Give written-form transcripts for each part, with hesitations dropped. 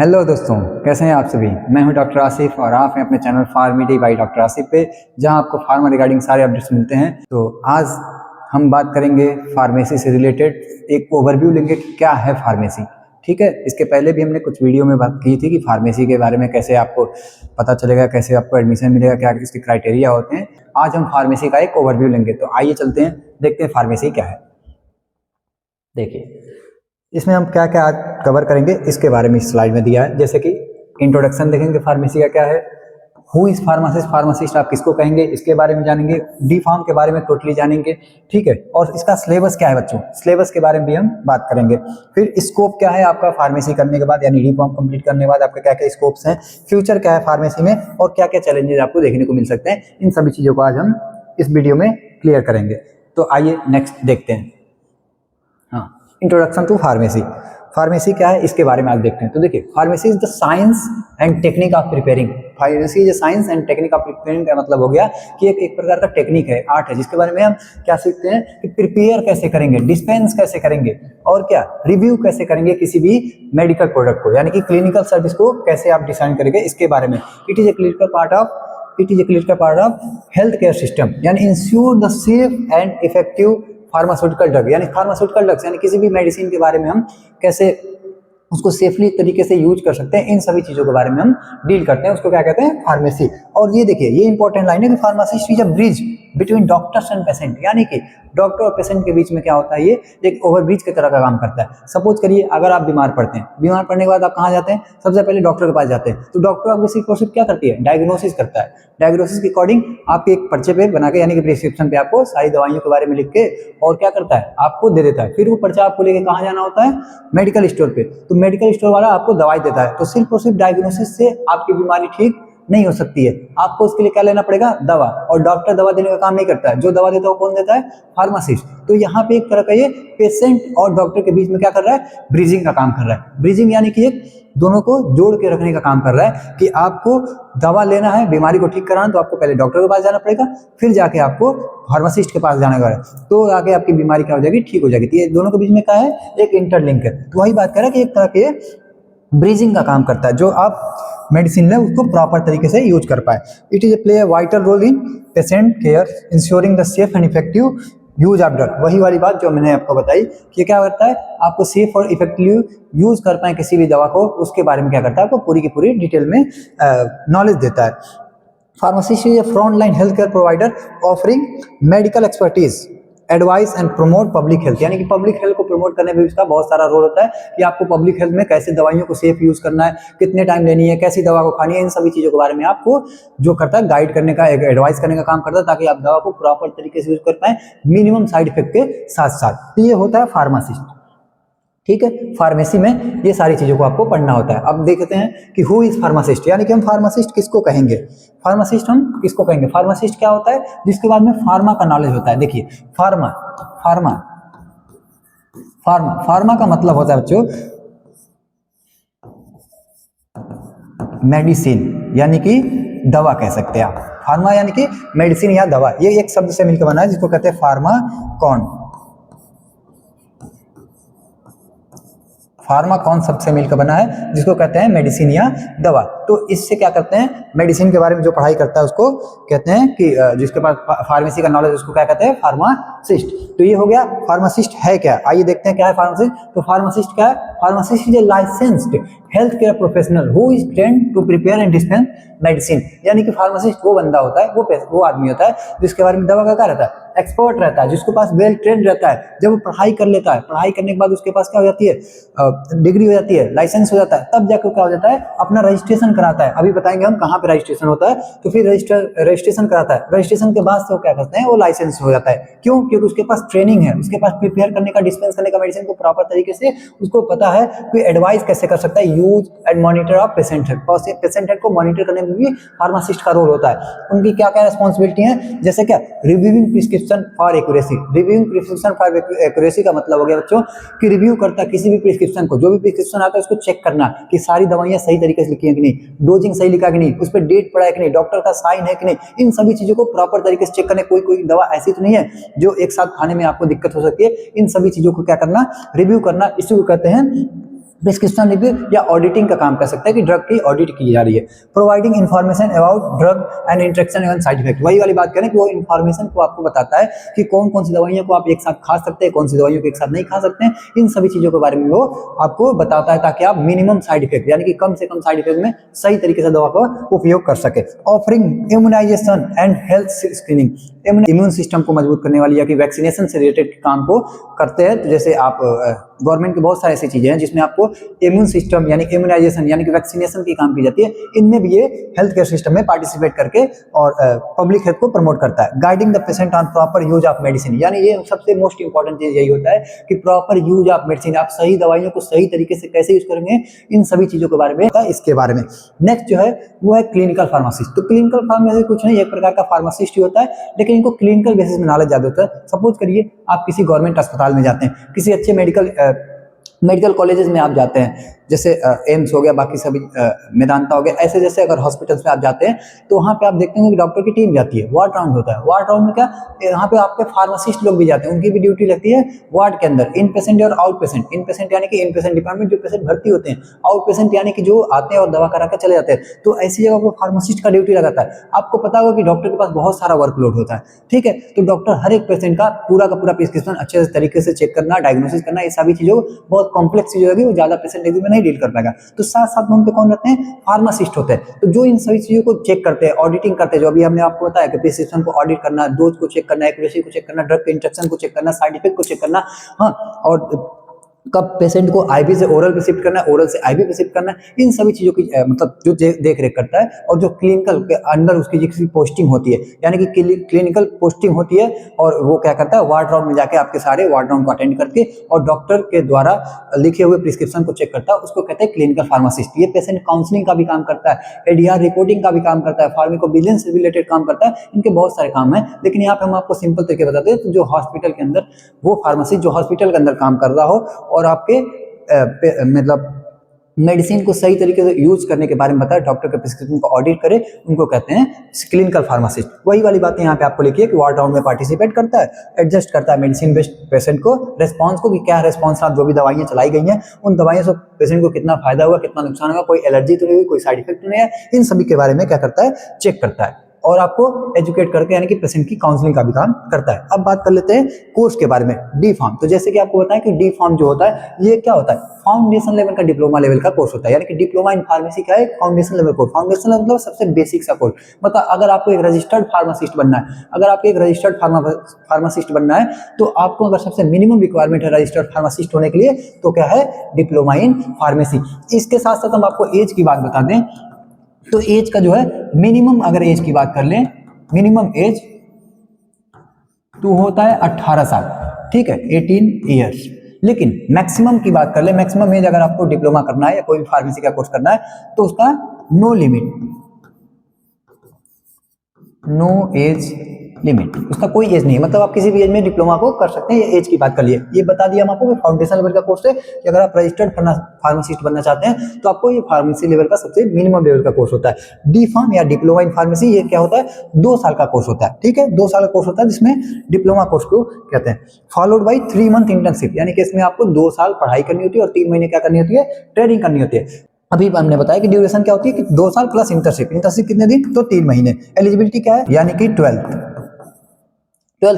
Hello दोस्तों, कैसे हैं आप सभी। मैं हूं डॉक्टर आसिफ और आप हैं अपने चैनल फार्मिडी बाई डॉक्टर आसिफ पे, जहां आपको फार्मा रिगार्डिंग सारे अपडेट्स मिलते हैं। तो आज हम बात करेंगे फार्मेसी से रिलेटेड, एक ओवरव्यू लेंगे कि क्या है फार्मेसी। ठीक है, इसके पहले भी हमने कुछ वीडियो में बात की थी कि फार्मेसी के बारे में कैसे आपको पता चलेगा, कैसे आपको एडमिशन मिलेगा, क्या इसके क्राइटेरिया होते हैं। आज हम फार्मेसी का एक ओवरव्यू लेंगे, तो आइए चलते हैं, देखते हैं फार्मेसी क्या है। देखिए, इसमें हम क्या क्या आज कवर करेंगे इसके बारे में इस स्लाइड में दिया है। जैसे कि इंट्रोडक्शन देखेंगे फार्मेसी का क्या है, हु इज फार्मासिस्ट, फार्मासिस्ट आप किसको कहेंगे, इसके बारे में जानेंगे। डी फार्म के बारे में टोटली जानेंगे, ठीक है। और इसका सिलेबस क्या है बच्चों, सिलेबस के बारे में भी हम बात करेंगे। फिर स्कोप क्या है आपका फार्मेसी करने के बाद, यानी डी फार्म कंप्लीट करने के बाद आपका क्या क्या स्कोप्स हैं, फ्यूचर क्या है फार्मेसी में, और क्या क्या चैलेंजेस आपको देखने को मिल सकते हैं। इन सभी चीज़ों को आज हम इस वीडियो में क्लियर करेंगे। तो आइए नेक्स्ट देखते हैं। हाँ, इंट्रोडक्शन टू फार्मेसी। फार्मेसी क्या है इसके बारे में आज देखते हैं। तो देखिए, pharmacy is the science and technique of preparing. Pharmacy is science and technique of preparing का मतलब हो गया कि एक प्रकार का टेक्निक है, आर्ट है, जिसके बारे में हम क्या सीखते हैं कि प्रिपेयर कैसे करेंगे, डिस्पेंस कैसे करेंगे, और क्या रिव्यू कैसे करेंगे किसी भी मेडिकल प्रोडक्ट को, यानी कि क्लिनिकल सर्विस को कैसे आप डिजाइन करेंगे, इसके बारे में। It is a clinical part of health care system, यानी ensure the safe and effective pharmaceutical drug, यानी फार्मास्यूटिकल ड्रग्स, यानी किसी भी मेडिसिन के बारे में हम कैसे उसको सेफली तरीके से यूज कर सकते हैं, इन सभी चीजों के बारे में हम डील करते हैं। उसको क्या कहते हैं, फार्मेसी। और ये देखिए, ये इंपॉर्टेंट लाइन है कि pharmacist is a bridge between doctors and patient, यानी कि डॉक्टर और पेशेंट के बीच में क्या होता है, ये एक ओवरब्रिज की तरह का काम करता है। सपोज करिए, अगर आप बीमार पड़ते हैं, बीमार पड़ने के बाद आप कहाँ जाते हैं, सबसे पहले डॉक्टर के पास जाते हैं। तो डॉक्टर आपको सिर्फ और सिर्फ क्या करती है, डायग्नोसिस करता है। डायग्नोसिस के अकॉर्डिंग आपके एक पर्चे पे बना के, यानी कि प्रिस्क्रिप्शन पे आपको सारी दवाइयों के बारे में लिख के और क्या करता है, आपको दे देता है। फिर वो पर्चा आपको लेके कहाँ जाना होता है, मेडिकल स्टोर पे। तो मेडिकल स्टोर वाला आपको दवाई देता है। तो सिर्फ और सिर्फ डायग्नोसिस से आपकी बीमारी ठीक नहीं हो सकती है, आपको उसके लिए क्या लेना पड़ेगा, दवा। और डॉक्टर दवा देने का काम नहीं करता है, जो दवा देता है वो कौन देता है, फार्मासिस्ट। तो यहाँ पे एक तरह का ये पेशेंट और डॉक्टर के बीच में क्या कर रहा है, ब्रिजिंग का काम कर रहा है। ब्रिजिंग यानी कि एक दोनों को जोड़ के रखने का काम कर रहा है कि आपको दवा लेना है, बीमारी को ठीक कराना, तो आपको पहले डॉक्टर के पास जाना पड़ेगा, फिर जाके आपको फार्मासिस्ट के पास जाना पड़ेगा, तो आगे आपकी बीमारी क्या हो जाएगी, ठीक हो जाएगी। तो ये दोनों के बीच में क्या है, एक इंटरलिंक है। तो वही बात कर रहा है कि एक तरह के ब्रिजिंग का काम करता है, जो आप मेडिसिन ले उसको प्रॉपर तरीके से यूज कर पाए। It is play a vital role in patient care, ensuring the safe and effective use of drug. वही वाली बात जो मैंने आपको बताई कि क्या करता है, आपको सेफ और इफेक्टिव यूज कर पाए किसी भी दवा को, उसके बारे में क्या करता है, आपको पूरी की पूरी डिटेल में नॉलेज देता है। Pharmacist is A front line health care provider offering medical expertise, advice and promote public health, यानी कि पब्लिक हेल्थ को प्रमोट करने में इसका बहुत सारा रोल होता है कि आपको पब्लिक हेल्थ में कैसे दवाइयों को सेफ यूज करना है, कितने टाइम लेनी है, कैसी दवा को खानी है, इन सभी चीजों के बारे में आपको जो करता है, गाइड करने का, एडवाइस करने का काम करता है, ताकि आप दवा को प्रॉपर तरीके से यूज कर पाए मिनिमम साइड इफेक्ट के साथ साथ। तो ये होता है फार्मासिस्ट, ठीक है। फार्मेसी में ये सारी चीजों को आपको पढ़ना होता है। अब देखते हैं कि हु इज फार्मासिस्ट, यानी कि हम फार्मासिस्ट किसको कहेंगे, फार्मासिस्ट हम किसको कहेंगे। फार्मासिस्ट क्या होता है, जिसके बाद में फार्मा का नॉलेज होता है। देखिए, फार्मा फार्मा फार्मा फार्मा का मतलब होता है बच्चों मेडिसिन, यानी कि दवा कह सकते हैं आप। फार्मा यानी कि मेडिसिन या दवा, ये एक शब्द से मिलकर बना है, जिसको कहते हैं फार्मा कौन। फार्मा कौन शब्द से मिलकर बना है, जिसको कहते हैं मेडिसिन या दवा। तो इससे क्या करते हैं, मेडिसिन के बारे में जो पढ़ाई करता है उसको कहते हैं कि जिसके पास फार्मेसी का नॉलेज, उसको क्या कहते हैं, फार्मासिस्ट। तो ये हो गया फार्मासिस्ट है क्या। आइए देखते हैं क्या है फार्मासिस्ट। तो फार्मासिस्ट क्या है, pharmacist is a licensed health care professional who is trained to prepare and dispense medicine, यानी कि फार्मासिस्ट वो बंदा होता है, वो आदमी होता है जिसके बारे में दवा का क्या रहता है, एक्सपर्ट रहता है, जिसके पास वेल ट्रेंड रहता है। जब वो पढ़ाई कर लेता है, पढ़ाई करने के बाद उसके पास क्या हो जाती है, डिग्री हो जाती है, लाइसेंस हो जाता है, तब जाकर क्या हो जाता है, अपना रजिस्ट्रेशन कराता है। अभी बताएंगे हम कहाँ पे रजिस्ट्रेशन होता है। तो फिर रजिस्ट्रेशन कराता है, रजिस्ट्रेशन के बाद से वो क्या करते हैं, वो लाइसेंस हो जाता है। क्यों, क्योंकि उसके पास ट्रेनिंग है, उसके पास प्रिपेयर करने का, डिस्पेंस करने का मेडिसिन को प्रॉपर तरीके से उसको पता है, कोई एडवाइस कैसे कर सकता है, use and monitor of patient health. Patient health को मॉनिटर करने में भी फार्मासिस्ट का रोल होता है। उनकी क्या क्या रिस्पॉन्सिबिलिटी है, जैसे क्या, reviewing prescription for accuracy. Reviewing prescription for accuracy का मतलब हो गया बच्चों कि रिव्यू करता है किसी भी प्रिस्क्रिप्शन को, जो भी प्रिस्क्रिप्शन आता है उसको चेक करना कि सारी दवाइयां सही तरीके से लिखी है कि नहीं, डोजिंग सही लिखा कि नहीं, उस पर डेट पड़ा है कि नहीं, डॉक्टर का साइन है कि नहीं, इन सभी चीजों को प्रॉपर तरीके से चेक करने। कोई दवा ऐसी तो नहीं है जो एक साथ खाने में आपको दिक्कत हो सकती है, इन सभी चीजों को क्या करना, रिव्यू करना। इसी को कहते हैं प्रिस्क्रिप्शन रिव्यू या ऑडिटिंग का काम कर सकता है कि ड्रग की ऑडिट की जा रही है। Providing information about drug and interaction and side effect, वही वाली बात करें कि वो इन्फॉर्मेशन को आपको बताता है कि कौन कौन सी दवाइयों को आप एक साथ खा सकते हैं, कौन सी दवाइयों को एक साथ नहीं खा सकते हैं, इन सभी चीजों के बारे में वो आपको बताता है ताकि आप मिनिमम साइड इफेक्ट यानी कि कम से कम साइड इफेक्ट में सही तरीके से दवा का उपयोग कर सके। Offering immunization and health screening, immune system को मजबूत करने वाली या कि वैक्सीनेशन से रिलेटेड काम को करते हैं। तो जैसे आप गवर्नमेंट की बहुत सारी ऐसी चीजें हैं जिसमें आपको इम्यून सिस्टम यानी इम्यूनाइजेशन यानी कि वैक्सीनेशन की काम की जाती है, इनमें भी ये हेल्थ केयर सिस्टम में पार्टिसिपेट करके और पब्लिक हेल्थ को प्रमोट करता है। Guiding the patient on proper use of medicine, यानी ये सबसे मोस्ट इंपॉर्टेंट चीज यही होता है कि प्रॉपर यूज ऑफ मेडिसिन, आप सही दवाइयों को सही तरीके से कैसे यूज करेंगे, इन सभी चीजों के बारे में इसके बारे में। नेक्स्ट जो है वो है क्लिनिकल फार्मासिस्ट। तो क्लिनिकल फार्मासिस्ट कुछ नहीं, एक प्रकार का फार्मासिस्ट ही होता है, लेकिन इनको क्लिनिकल बेसिस में नॉलेज ज्यादा होता है। सपोज करिए आप किसी गवर्नमेंट अस्पताल में जाते हैं, किसी अच्छे मेडिकल कॉलेजेस में आप जाते हैं, जैसे एम्स हो गया, बाकी सभी मेदांता हो गया, ऐसे जैसे अगर हॉस्पिटल्स में आप जाते हैं तो वहाँ पे आप देखते हैं कि डॉक्टर की टीम जाती है, वार्ड राउंड होता है। वार्ड राउंड में क्या, यहाँ पे आपके फार्मासिस्ट लोग भी जाते हैं, उनकी भी ड्यूटी लगती है वार्ड के अंदर। इन पेशेंट और आउट पेशेंट, इन पेशेंट यानी कि इन पेशेंट डिपार्टमेंट जो पेशेंट भर्ती होते हैं, आउट पेशेंट यानी कि जो आते हैं और दवा करा कर चले जाते हैं। तो ऐसी जगह पर फार्मासिस्ट का ड्यूटी लगाता है। आपको पता होगा कि डॉक्टर के पास बहुत सारा वर्कलोड होता है, ठीक है, तो डॉक्टर हर एक पेशेंट का पूरा प्रिस्क्रिप्शन अच्छे तरीके से चेक करना, डायग्नोसिस करना, ये सभी चीजों बहुत कॉम्प्लेक्स चीज होगी, वो ज्यादा पेशेंट एक दिन में नहीं डील कर पाएगा। तो साथ साथ में उनके कौन रहते हैं, फार्मासिस्ट होते हैं। तो जो इन सभी चीजों को चेक करते हैं, ऑडिटिंग करते हैं, जो अभी हमने आपको बताया कि प्रिस्क्रिप्शन को ऑडिट करना, डोज को चेक करना, एक्यूरेसी को चेक करना, ड्रग के इंटरेक्शन को चेक करना, साइड इफेक्ट को चेक करना, हाँ, और कब पेशेंट को आईवी से ओरल पे शिफ्ट करना है, ओरल से आईवी पे शिफ्ट करना है, इन सभी चीजों की मतलब जो देख रेख करता है। और जो क्लिनिकल के अंदर उसकी जिसकी पोस्टिंग होती है, यानी कि क्लिनिकल पोस्टिंग होती है, और वो क्या करता है, वार्ड राउंड में जाके आपके सारे वार्ड राउंड को अटेंड करके और डॉक्टर के द्वारा लिखे हुए प्रिस्क्रिप्शन को चेक करता है, उसको कहते हैं क्लिनिकल फार्मासिस्ट। ये पेशेंट काउंसलिंग का भी काम करता है, एडीआर रिपोर्टिंग का भी काम करता है, फार्माकोविजिलेंस से रिलेटेड काम करता है, इनके बहुत सारे काम है। लेकिन यहाँ पे हम आपको सिंपल तरीके बताते हैं, तो जो हॉस्पिटल के अंदर, वो फार्मासिस्ट जो हॉस्पिटल के अंदर काम कर रहा हो और आपके मतलब मेडिसिन को सही तरीके से यूज करने के बारे में बताए, डॉक्टर के प्रिस्क्रिप्शन को ऑडिट करे, उनको कहते हैं क्लिनिकल फार्मासिस्ट। वही वाली बातें यहाँ पे आपको लिखी है कि वार्ड राउंड में पार्टिसिपेट करता है, एडजस्ट करता है मेडिसिन बेस्ड पेशेंट को, रेस्पॉन्स को, कि क्या रेस्पॉन्स आप जो भी दवाइयाँ चलाई गई हैं उन दवाइयों से पेशेंट को कितना फायदा हुआ, कितना नुकसान हुआ, कोई एलर्जी तो नहीं हुई, कोई साइड इफेक्ट नहीं है, इन सभी के बारे में क्या करता है, चेक करता है और आपको एजुकेट करके यानी कि पेशेंट की काउंसलिंग का भी काम करता है। अब बात कर लेते हैं कोर्स के बारे में, डी फार्म। तो जैसे कि आपको बताएं कि डी फार्म जो होता है ये क्या होता है, फाउंडेशन लेवल का डिप्लोमा लेवल का कोर्स होता है, यानी कि डिप्लोमा इन फार्मेसी का एक foundation level course. Foundation level मतलब सबसे बेसिक सा कोर्स। मतलब अगर आपको एक रजिस्टर्ड फार्मासिस्ट बनना है, अगर आपको एक रजिस्टर्ड फार्मासिस्ट बनना है, तो आपको अगर सबसे मिनिमम रिक्वायरमेंट है रजिस्टर्ड फार्मासिस्ट होने के लिए, तो क्या है, डिप्लोमा इन फार्मेसी। इसके साथ साथ हम आपको एज की बात बता दें, तो एज का जो है मिनिमम, अगर एज की बात कर लें, मिनिमम एज तो होता है 18 साल, ठीक है, 18 ईयर्स। लेकिन मैक्सिमम की बात कर ले, मैक्सिमम एज अगर आपको डिप्लोमा करना है या कोई भी फार्मेसी का कोर्स करना है, तो उसका no limit, no age limit, उसका कोई एज नहीं है। मतलब आप किसी भी एज में डिप्लोमा को कर सकते हैं। ये एज की बात कर लिए, ये बता दिया हम आपको कि फाउंडेशन लेवल का कोर्स है कि अगर आप रजिस्टर्ड फार्मासिस्ट बनना चाहते हैं तो आपको ये फार्मेसी लेवल का सबसे मिनिमम लेवल का कोर्स होता है। डी फार्म या डिप्लोमा इन फार्मेसी, ये क्या होता है, 2 साल का कोर्स होता है, ठीक है, 2 साल का कोर्स होता है जिसमें डिप्लोमा कोर्स को कहते हैं। फॉलोड बाई 3 मंथ इंटर्नशिप, यानी कि इसमें आपको 2 साल पढ़ाई करनी होती है और 3 महीने क्या करनी होती है, ट्रेनिंग करनी होती है। अभी हमने बताया कि ड्यूरेशन क्या होती है कि 2 साल प्लस इंटर्नशिप। इंटर्नशिप कितने दिन, तो 3 महीने। एलिजिबिलिटी क्या है, यानी कि 12th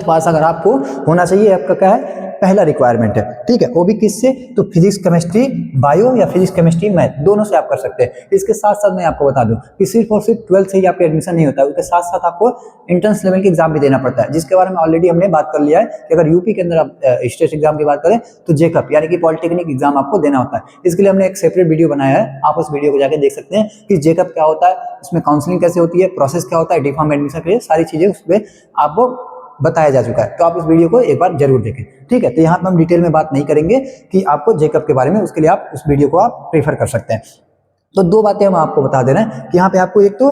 पास अगर आपको होना चाहिए, आपका क्या है, पहला रिक्वायरमेंट है, ठीक है। वो भी किससे, तो फिजिक्स केमिस्ट्री बायो या फिजिक्स केमिस्ट्री मैथ, दोनों से आप कर सकते हैं। इसके साथ साथ मैं आपको बता दूं कि सिर्फ और सिर्फ 12th से ही आपका एडमिशन नहीं होता है, उसके साथ साथ आपको एंट्रेंस लेवल की एग्जाम भी देना पड़ता है, जिसके बारे में ऑलरेडी हमने बात कर लिया है कि अगर यूपी के अंदर आप स्टेट एग्जाम की बात करें तो जेकअप यानी कि पॉलिटेक्निक एग्जाम आपको देना होता है। इसके लिए हमने एक सेपरेट वीडियो बनाया है, आप उस वीडियो को जाकर देख सकते हैं कि जेकअप क्या होता है, इसमें काउंसलिंग कैसे होती है, प्रोसेस क्या होता है, डी फार्म एडमिशन के लिए सारी चीजें उस पर आपको बताया जा चुका है। तो आप इस वीडियो को एक बार जरूर देखें, ठीक है। तो यहाँ पे हम डिटेल में बात नहीं करेंगे कि आपको जेकअप के बारे में, उसके लिए आप उस वीडियो को आप प्रेफर कर सकते हैं। तो 2 बातें हम आपको बता दे रहे हैं कि यहाँ पे आपको एक तो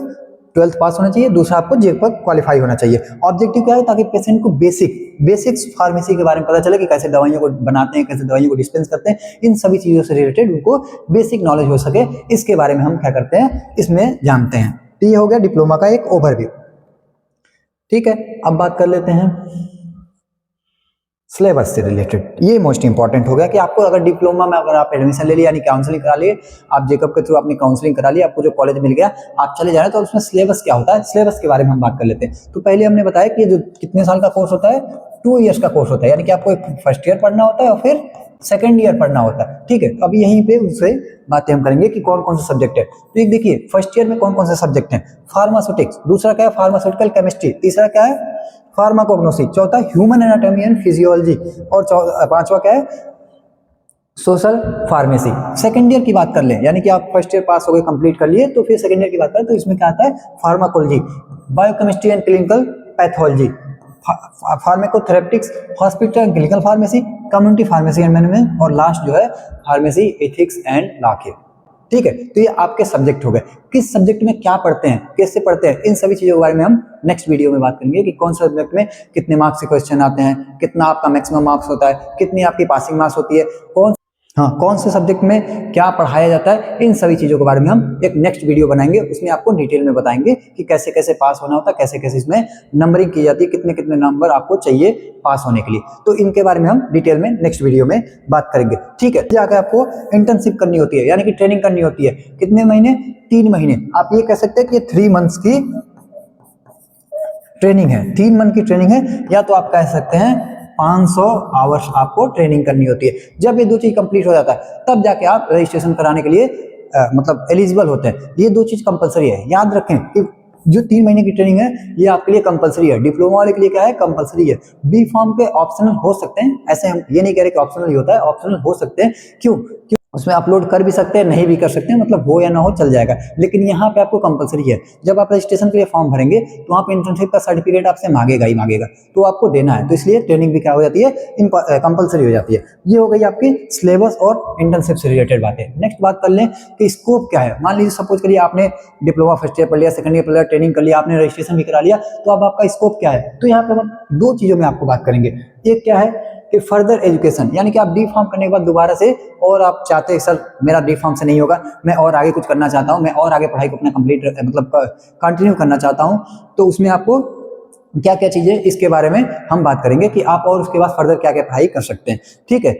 12th पास होना चाहिए, दूसरा आपको जेकअप क्वालिफाई होना चाहिए। ऑब्जेक्टिव क्या है, ताकि पेशेंट को बेसिक्स फार्मेसी के बारे में पता चले कि कैसे दवाइयों को बनाते हैं, कैसे दवाइयों को डिस्पेंस करते हैं, इन सभी चीजों से रिलेटेड उनको बेसिक नॉलेज हो सके, इसके बारे में हम क्या करते हैं, इसमें जानते हैं। तो ये हो गया डिप्लोमा का एक ओवरव्यू, ठीक है। अब बात कर लेते हैं सिलेबस से रिलेटेड। ये मोस्ट इंपॉर्टेंट हो गया कि आपको अगर डिप्लोमा में अगर आप एडमिशन ले लिया, यानी काउंसलिंग करा लिए, आप जेकब के थ्रू अपनी काउंसलिंग करा ली, आपको जो कॉलेज मिल गया, आप चले जा रहे हैं, तो उसमें सिलेबस क्या होता है, सिलेबस के बारे में हम बात कर लेते हैं। तो पहले हमने बताया कि ये जो कितने साल का कोर्स होता है, 2 इयर्स का कोर्स होता है, यानी कि आपको फर्स्ट ईयर पढ़ना होता है और फिर सेकेंड ईयर पढ़ना होता है। ठीक है, तो अभी यहीं पे उससे बातें हम करेंगे कि कौन कौन से सब्जेक्ट है। तो एक देखिए, फर्स्ट ईयर में कौन कौन से सब्जेक्ट हैं, फार्मास्यूटिक्स, दूसरा क्या है फार्मास्यूटिकल केमिस्ट्री, तीसरा क्या है फार्माकोग्नोसी, चौथा ह्यूमन एनाटॉमी एंड फिजियोलॉजी, और पांचवा क्या है सोशल फार्मेसी। सेकेंड ईयर की बात कर ले, यानी कि आप फर्स्ट ईयर पास हो गए, कंप्लीट कर लिए, तो फिर सेकेंड ईयर की बात करें तो इसमें क्या आता है pharmacology, biochemistry and clinical pathology, pharmacotherapeutics, hospital and clinical pharmacy, community pharmacy and management, और लास्ट जो है फार्मेसी एथिक्स एंड लॉ के। ठीक है, तो ये आपके सब्जेक्ट हो गए। किस सब्जेक्ट में क्या पढ़ते हैं, कैसे पढ़ते हैं, इन सभी चीजों के बारे में हम नेक्स्ट वीडियो में बात करेंगे कि कौन सा सब्जेक्ट में कितने मार्क्स के क्वेश्चन आते हैं, कितना आपका मैक्सिमम मार्क्स होता है, कितनी आपकी पासिंग मार्क्स होती है, कौन से सब्जेक्ट में क्या पढ़ाया जाता है, इन सभी चीजों के बारे में हम एक नेक्स्ट वीडियो बनाएंगे। उसमें आपको डिटेल में बताएंगे कि कैसे कैसे पास होना होता है, कैसे कैसे इसमें नंबरिंग की जाती है, कितने कितने नंबर आपको चाहिए पास होने के लिए। तो इनके बारे में हम डिटेल में नेक्स्ट वीडियो में बात करेंगे। ठीक है, जाकर आपको इंटर्नशिप करनी होती है, यानी कि ट्रेनिंग करनी होती है। कितने महीने, 3 महीने। आप ये कह सकते हैं कि ये 3 मंथ्स की ट्रेनिंग है, 3 मंथ की ट्रेनिंग है, या तो आप कह सकते हैं 500 आवर्स आपको ट्रेनिंग करनी होती है। जब ये 2 चीज कंप्लीट हो जाता है तब जाके आप रजिस्ट्रेशन कराने के लिए मतलब एलिजिबल होते हैं। ये 2 चीज कंपलसरी है, याद रखें कि जो 3 महीने की ट्रेनिंग है ये आपके लिए कंपलसरी है। डिप्लोमा वाले के लिए क्या है, कंपलसरी है। बी फॉर्म के ऑप्शनल हो सकते हैं, ऐसे हम ये नहीं कह रहे कि ऑप्शनल ही होता है, ऑप्शनल हो सकते हैं। क्यों? उसमें अपलोड कर भी सकते हैं, नहीं भी कर सकते हैं, मतलब हो या ना हो चल जाएगा, लेकिन यहाँ पे आपको कंपलसरी है। जब आप रजिस्ट्रेशन के लिए फॉर्म भरेंगे तो वहाँ पे इंटर्नशिप का सर्टिफिकेट आपसे मांगेगा ही मांगेगा, तो आपको देना है। तो इसलिए ट्रेनिंग भी क्या हो जाती है, कंपलसरी हो जाती है। ये हो गई आपकी सिलेबस और इंटर्नशिप से रिलेटेड बातें। नेक्स्ट बात कर लें कि स्कोप क्या है। मान लीजिए सपोज करिए आपने डिप्लोमा फर्स्ट ईयर पढ़ लिया, सेकंड ईयर पढ़ लिया, ट्रेनिंग कर लिया, आपने रजिस्ट्रेशन भी करा लिया, तो अब आपका स्कोप क्या है। तो यहाँ पे हम 2 चीजों में आपको बात करेंगे। एक क्या है कि फर्दर एजुकेशन, यानी कि आप डी फार्म करने के बाद दोबारा से और आप चाहते हैं सर मेरा डी फार्म से नहीं होगा, मैं और आगे कुछ करना चाहता हूं, मैं और आगे पढ़ाई को अपना कंप्लीट मतलब कंटिन्यू करना चाहता हूं, तो उसमें आपको क्या क्या चीजें, इसके बारे में हम बात करेंगे कि आप और उसके बाद फर्दर क्या क्या पढ़ाई कर सकते हैं। ठीक है,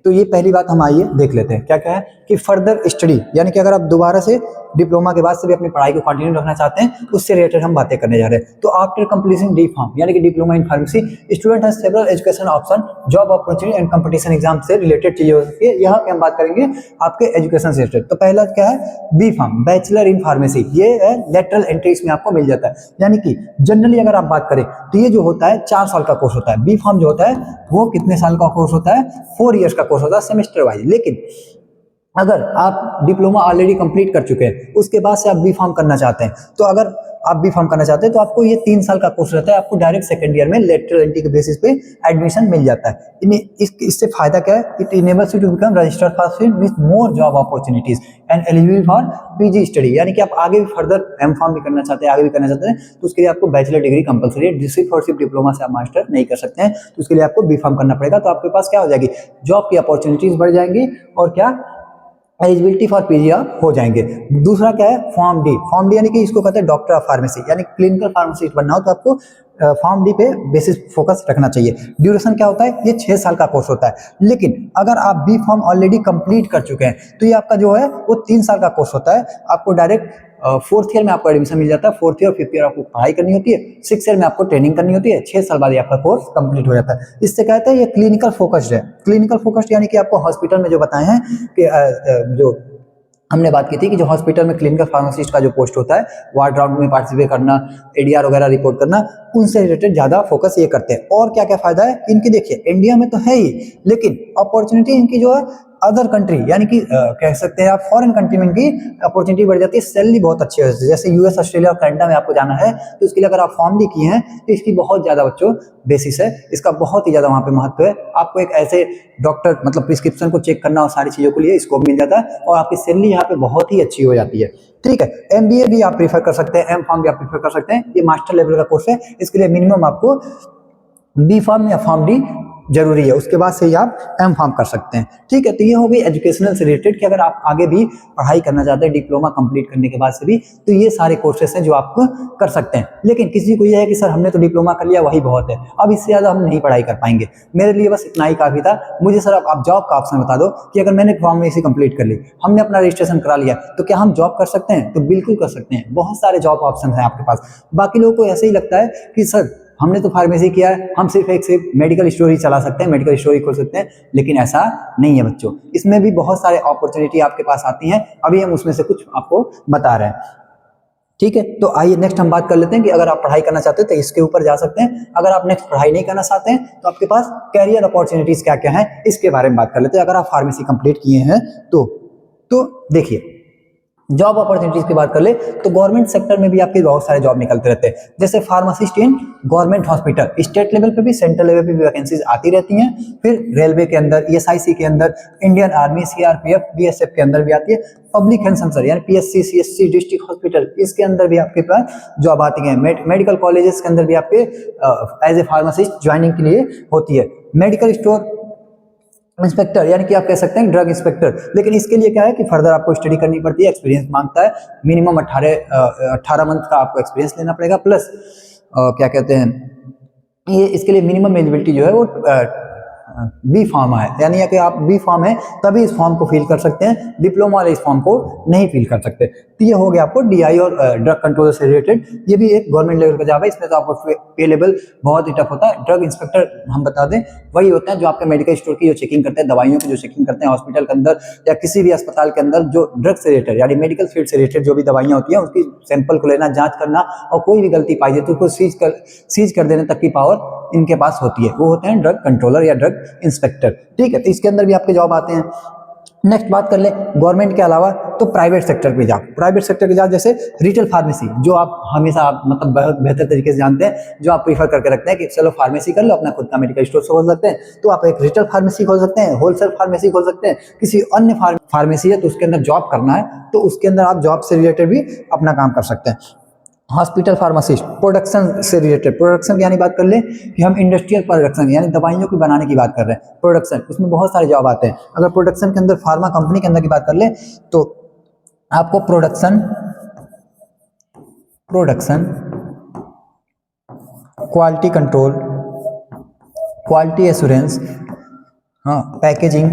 तो ये पहली बात हम आइए देख लेते हैं क्या क्या है कि फर्दर स्टडी, यानी कि अगर आप दोबारा से डिप्लोमा के बाद से भी अपनी पढ़ाई को कंटिन्यू रखना चाहते हैं, उससे रिलेटेड हम बातें करने जा रहे हैं। तो आफ्टर कंप्लीटिंग डी फार्म यानी कि diploma in pharmacy, student has several education option, job opportunity and competition exam से रिलेटेड चीजें हो सकती है। यहाँ पे हम बात करेंगे आपके एजुकेशन से रिलेटेड। तो पहला क्या है, B pharm, bachelor in pharmacy, ये है लेटरल एंट्री, इसमें आपको मिल जाता है। यानी कि जनरली अगर आप बात करें तो ये जो होता है 4 साल का कोर्स होता है। बी फार्म जो होता है वो कितने साल का कोर्स होता है, 4 इयर्स का कोर्स होता है सेमेस्टर वाइज। लेकिन अगर आप डिप्लोमा ऑलरेडी कंप्लीट कर चुके हैं, उसके बाद से आप बी फार्म करना चाहते हैं, तो अगर आप बी फार्म करना चाहते हैं तो आपको ये 3 साल का कोर्स रहता है, आपको डायरेक्ट सेकंड ईयर में लेटरल एंट्री के बेसिस पे एडमिशन मिल जाता है। इससे फायदा क्या है, it enables you to become registered pharmacist with more job opportunities and eligible for PG study, यानी कि आप आगे भी फर्दर एम फार्म भी करना चाहते हैं, आगे भी करना चाहते हैं, तो उसके लिए आपको बैचलर डिग्री कंपलसरी है। सिर्फ और सिर्फ डिप्लोमा से आप मास्टर नहीं कर सकते हैं, तो उसके लिए आपको बी फार्म करना पड़ेगा। तो आपके पास क्या हो जाएगी, जॉब की अपॉर्चुनिटीज बढ़ जाएंगी और क्या एलिजिबिलिटी फॉर पीजीआर हो जाएंगे। दूसरा क्या है, फॉर्म डी। फॉर्म डी यानी कि इसको कहते हैं डॉक्टर ऑफ फार्मेसी, यानी क्लिनिकल फार्मासिस्ट बनना हो तो आपको फॉर्म डी पे बेसिस फोकस रखना चाहिए। ड्यूरेशन क्या होता है, ये 6 साल का कोर्स होता है। लेकिन अगर आप बी फॉर्म ऑलरेडी कंप्लीट कर चुके हैं तो ये आपका जो है वो 3 साल का कोर्स होता है। आपको डायरेक्ट 4th ईयर में आपको एडमिशन मिल जाता है। 4th ईयर और 5th ईयर आपको पढ़ाई करनी होती है, 6th ईयर में आपको ट्रेनिंग करनी होती है, 6 साल बाद आपका कोर्स कंप्लीट हो जाता है। इससे कहते हैं ये क्लिनिकल फोकस्ड है। क्लिनिकल फोकस्ड यानी कि आपको हॉस्पिटल में जो बताए हैं कि जो हमने बात की थी कि जो हॉस्पिटल में क्लिनिकल फार्मासिस्ट का जो पोस्ट होता है, वार्ड राउंड में पार्टिसिपेट करना, एडीआर वगैरह रिपोर्ट करना, उनसे रिलेटेड ज्यादा फोकस ये करते हैं। और क्या क्या फायदा है इनकी, देखिए इंडिया में तो है ही, लेकिन अपॉर्चुनिटी इनकी जो है अदर कंट्री यानी कि कह सकते हैं आप फॉरेन कंट्री में इनकी अपॉर्चुनिटी बढ़ जाती है। सैलरी बहुत अच्छी होती है, जैसे यूएस, ऑस्ट्रेलिया और कनाडा में आपको जाना है तो इसके लिए अगर आप फॉर्म भी किए हैं तो इसकी बहुत ज्यादा बच्चों बेसिस है, इसका बहुत ही ज्यादा वहां पे महत्व है। आपको एक ऐसे डॉक्टर मतलब प्रिस्क्रिप्शन को चेक करना और सारी चीजों के लिए स्कोप मिल जाता है और आपकी सैलरी यहाँ पे बहुत ही अच्छी हो जाती है। ठीक है, एमबीए भी आप प्रीफर कर सकते हैं, एम फार्म भी आप प्रीफर कर सकते हैं। ये मास्टर लेवल का कोर्स है, इसके लिए मिनिमम आपको बी फार्म या फार्म डी जरूरी है, उसके बाद से ही आप एम फार्म कर सकते हैं। ठीक है, तो ये हो गई एजुकेशनल से रिलेटेड कि अगर आप आगे भी पढ़ाई करना चाहते हैं डिप्लोमा कंप्लीट करने के बाद से भी, तो ये सारे कोर्सेस हैं जो आप कर सकते हैं। लेकिन किसी को ये है कि सर हमने तो डिप्लोमा कर लिया वही बहुत है, अब इससे ज़्यादा हम नहीं पढ़ाई कर पाएंगे, मेरे लिए बस इतना ही काफ़ी था, मुझे सर आप जॉब का ऑप्शन बता दो कि अगर मैंने फार्मेसी कंप्लीट कर ली, हमने अपना रजिस्ट्रेशन करा लिया, तो क्या हम जॉब कर सकते हैं? तो बिल्कुल कर सकते हैं, बहुत सारे जॉब ऑप्शन हैं आपके पास। बाकी लोगों को ऐसे ही लगता है कि सर हमने तो फार्मेसी किया है, हम सिर्फ मेडिकल स्टोर ही चला सकते हैं, मेडिकल स्टोर ही खोल सकते हैं, लेकिन ऐसा नहीं है बच्चों। इसमें भी बहुत सारे अपॉर्चुनिटी आपके पास आती हैं, अभी हम उसमें से कुछ आपको बता रहे हैं। ठीक है, तो आइए नेक्स्ट हम बात कर लेते हैं कि अगर आप पढ़ाई करना चाहते हैं तो इसके ऊपर जा सकते हैं, अगर आप नेक्स्ट पढ़ाई नहीं करना चाहते हैं तो आपके पास कैरियर अपॉर्चुनिटीज क्या क्या हैं इसके बारे में बात कर लेते हैं। अगर आप फार्मेसी कंप्लीट किए हैं तो देखिए, जॉब अपॉर्चुनिटीज की बात कर ले तो गवर्नमेंट सेक्टर में भी आपके बहुत सारे जॉब निकलते रहते हैं, जैसे pharmacist in government hospital, state level पे भी सेंट्रल लेवल पे भी वैकेंसीज आती रहती हैं। फिर रेलवे के अंदर, ESIC के अंदर, इंडियन आर्मी, CRPF, BSF के अंदर भी आती है। पब्लिक हेल्थ सेंसर यानी PSC, CSC, डिस्ट्रिक्ट हॉस्पिटल, इसके अंदर भी आपके पास जॉब आती है। मेडिकल कॉलेजेस के अंदर भी आपके एज ए फार्मासिस्ट ज्वाइनिंग के लिए होती है। मेडिकल स्टोर इंस्पेक्टर यानी कि आप कह सकते हैं ड्रग इंस्पेक्टर, लेकिन इसके लिए क्या है कि फर्दर आपको स्टडी करनी पड़ती है, एक्सपीरियंस मांगता है, मिनिमम 18 मंथ का आपको एक्सपीरियंस लेना पड़ेगा, प्लस क्या कहते हैं ये इसके लिए मिनिमम एलिजिबिलिटी जो है वो बी फार्म है, यानी कि आप बी फार्म है तभी इस फॉर्म को फिल कर सकते हैं, डिप्लोमा वाले इस फॉर्म को नहीं फिल कर सकते। तो ये हो गया आपको DI और ड्रग कंट्रोल से रिलेटेड, ये भी एक गवर्नमेंट लेवल का जॉब है, इसमें तो आपको पे लेवल बहुत ही टफ होता है। ड्रग इंस्पेक्टर हम बता दें वही होते हैं जो आपके मेडिकल स्टोर की जो चेकिंग करते हैं, दवाइयों की जो चेकिंग करते हैं हॉस्पिटल के अंदर या किसी भी अस्पताल के अंदर, जो ड्रग से रिलेटेड यानी मेडिकल फील्ड से रिलेटेड जो भी दवाइयाँ होती हैं उसकी सैंपल को लेना, जाँच करना, और कोई भी गलती पाई जाए तो उसको सीज कर देने तक की पावर इनके पास होती है, वो होते हैं ड्रग कंट्रोलर या ड्रग इंस्पेक्टर। ठीक है, तो इसके अंदर भी आपके जॉब आते हैं। नेक्स्ट बात कर ले गवर्नमेंट के अलावा तो प्राइवेट सेक्टर पे जाओ, प्राइवेट सेक्टर के जाओ जैसे रिटेल फार्मेसी, जो आप हमेशा आप मतलब बहुत बेहतर तरीके से जानते हैं, जो आप प्रीफर करके रखते हैं कि चलो फार्मेसी कर लो, अपना खुद का मेडिकल स्टोर खोल सकते हैं, तो आप एक रिटेल फार्मेसी खोल सकते हैं, होलसेल फार्मेसी खोल सकते हैं, किसी अन्य फार्मेसी है तो उसके अंदर जॉब करना है तो उसके अंदर आप जॉब से रिलेटेड भी अपना काम कर सकते हैं। हॉस्पिटल फार्मासिस्ट, प्रोडक्शन से रिलेटेड, प्रोडक्शन की यानी बात कर ले कि हम इंडस्ट्रियल प्रोडक्शन यानी दवाइयों को बनाने की बात कर रहे हैं, प्रोडक्शन, उसमें बहुत सारे जॉब आते हैं। अगर प्रोडक्शन के अंदर फार्मा कंपनी के अंदर की बात कर ले तो आपको production, quality control, quality assurance, हाँ, पैकेजिंग,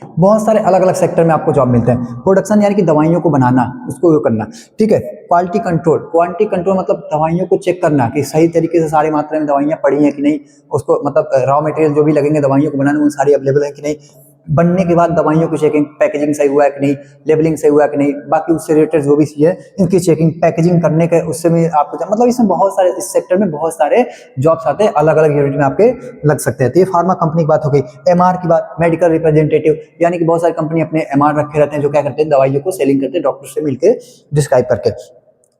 बहुत सारे अलग अलग सेक्टर में आपको जॉब मिलते हैं। प्रोडक्शन यानी कि दवाइयों को बनाना, उसको वो करना। ठीक है, क्वालिटी कंट्रोल मतलब दवाइयों को चेक करना कि सही तरीके से सारी मात्रा में दवाइयाँ पड़ी हैं कि नहीं, उसको मतलब रॉ मटेरियल जो भी लगेंगे दवाइयों को बनाने में वो सारी अवेलेबल है कि नहीं, बनने के बाद दवाइयों की चेकिंग, पैकेजिंग सही हुआ है कि नहीं, लेबलिंग सही हुआ है कि नहीं, बाकी उससे रिलेटेड जो भी चीज़ है इनकी चेकिंग, पैकेजिंग करने के उससे भी आपको मतलब इसमें बहुत सारे, इस सेक्टर में बहुत सारे जॉब्स आते हैं, अलग अलग यूनिट में आपके लग सकते हैं। तो ये फार्मा कंपनी की बात हो गई। MR की बात, मेडिकल रिप्रेजेंटेटिव, यानी कि बहुत सारी कंपनी अपने MR रखे रहते हैं जो क्या करते हैं दवाइयों को सेलिंग करते हैं डॉक्टर से मिलकर डिस्क्राइब करके।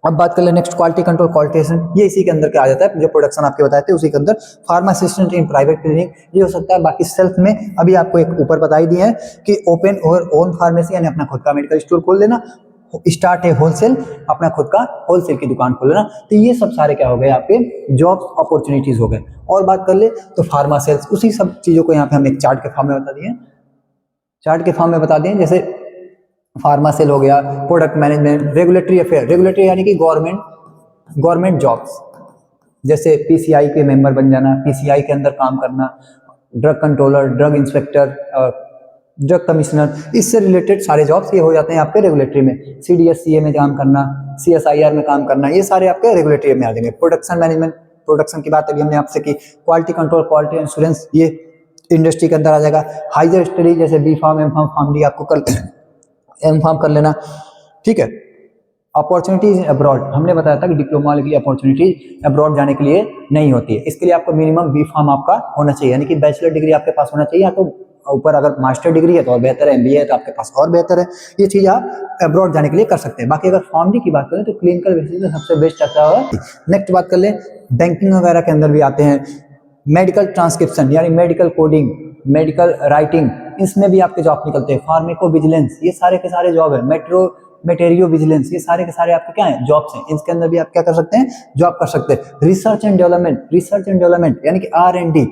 अब बात कर ले नेक्स्ट क्वालिटी कंट्रोल, क्वालिटेशन, ये इसी के अंदर क्या आ जाता है, जो प्रोडक्शन आपके बताए थे उसी के अंदर। Pharma assistant in private clinic, ये हो सकता है। बाकी सेल्फ में अभी आपको एक ऊपर बताई दी है कि ओपन और ओन फार्मेसी यानी अपना खुद का मेडिकल स्टोर खोल लेना, स्टार्ट है होलसेल, अपना खुद का होलसेल की दुकान खोल लेना। तो ये सब सारे क्या हो गए आपके जॉब अपॉर्चुनिटीज हो गए। और बात कर ले तो फार्मा सेल्स, उसी सब चीजों को यहाँ पे हम एक चार्ट के फॉर्म में बता दिए, जैसे फार्मा सेल हो गया, product management, regulatory affair, regulatory यानी कि गवर्नमेंट जॉब्स, जैसे PCI के मेंबर बन जाना, PCI के अंदर काम करना, drug controller, drug inspector, drug commissioner, इससे रिलेटेड सारे जॉब्स ये हो जाते हैं आपके रेगुलेटरी में। CDSCA में काम करना, CSIR में काम करना, ये सारे आपके रेगुलेटरी में आ जाएंगे। प्रोडक्शन मैनेजमेंट, प्रोडक्शन की बात अभी हमने आपसे की। क्वालिटी कंट्रोल, क्वालिटी इंश्योरेंस, ये इंडस्ट्री के अंदर आ जाएगा। हाइयर स्टडी जैसे B pharm, M pharm, pharm D आपको कल M फार्म कर लेना। ठीक है, अपॉर्चुनिटीज अब्रॉड, हमने बताया था कि डिप्लोमा के लिए अपॉर्चुनिटी अब्रॉड जाने के लिए नहीं होती है, इसके लिए आपको मिनिमम B फार्म आपका होना चाहिए, यानी कि बैचलर डिग्री आपके पास होना चाहिए, या तो ऊपर अगर मास्टर डिग्री है तो और बेहतर है, MBA है तो आपके पास और बेहतर है। ये चीज़ आप अब्रॉड जाने के लिए कर सकते हैं। बाकी अगर फॉर्म डी की बात करें तो क्लिनिकल बेसिस में सबसे बेस्ट आता है। नेक्स्ट बात कर ले बैंकिंग वगैरह के अंदर भी आते हैं। मेडिकल ट्रांसक्रिप्शन यानी मेडिकल कोडिंग, मेडिकल राइटिंग, इसमें भी आपके जॉब निकलते हैं। फार्मेको विजिलेंस, ये सारे के सारे जॉब है। मटेरियो विजिलेंस, ये सारे के सारे आपके क्या है, जॉब्स हैं। इसके अंदर भी आप क्या कर सकते हैं, जॉब कर सकते हैं। Research and development, research and development यानी कि R&D,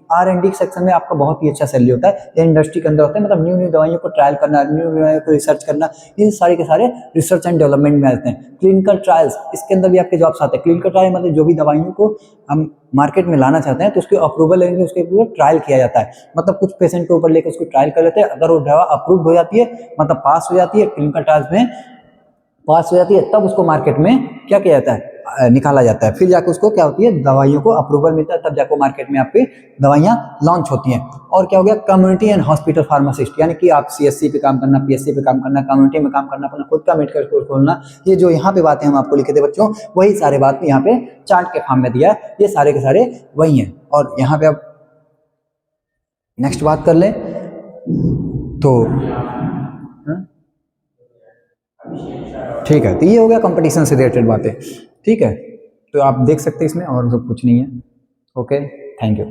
R&D सेक्शन में आपका बहुत ही अच्छा सैलरी होता है। ये इंडस्ट्री के अंदर होता है, मतलब न्यू न्यू दवाइयों को ट्रायल करना, न्यू दवाइयों को रिसर्च करना, ये सारे के सारे रिसर्च एंड डेवलपमेंट में आते हैं। क्लिनिकल ट्रायल्स, इसके अंदर भी आपके जॉब्स आते हैं। क्लिनिकल ट्रायल मतलब जो भी दवाइयों को हम मार्केट में लाना चाहते हैं तो उसके अप्रूवल लेंगे, उसके ऊपर ट्रायल किया जाता है। मतलब कुछ पेशेंट के ऊपर लेकर उसको ट्रायल कर लेते हैं, अगर वो दवा अप्रूव हो जाती है, मतलब पास हो जाती है, क्लिनिकल ट्रायल्स में पास हो जाती है, तब उसको मार्केट में क्या किया जाता है, निकाला जाता है। फिर जाकर उसको क्या होती है, दवाइयों को अप्रूवल मिलता है, तब जाकर मार्केट में आपकी दवाइयाँ लॉन्च होती हैं। और क्या हो गया, कम्युनिटी एंड हॉस्पिटल फार्मासिस्ट, यानी कि आप CSC पे काम करना, PSC पे काम करना, कम्युनिटी में काम करना, अपना खुद का मेडिकल स्टोर खोलना, ये जो यहाँ पे बातें हम आपको लिखे थे बच्चों, वही सारे बात यहाँ पे चार्ट के फॉर्म में दिया है, ये सारे के सारे वही हैं। और यहाँ पे अब नेक्स्ट बात कर लें तो ठीक है, तो ये हो गया कंपटीशन से रिलेटेड बातें। ठीक है, तो आप देख सकते हैं इसमें, और तो कुछ नहीं है। Okay, thank you.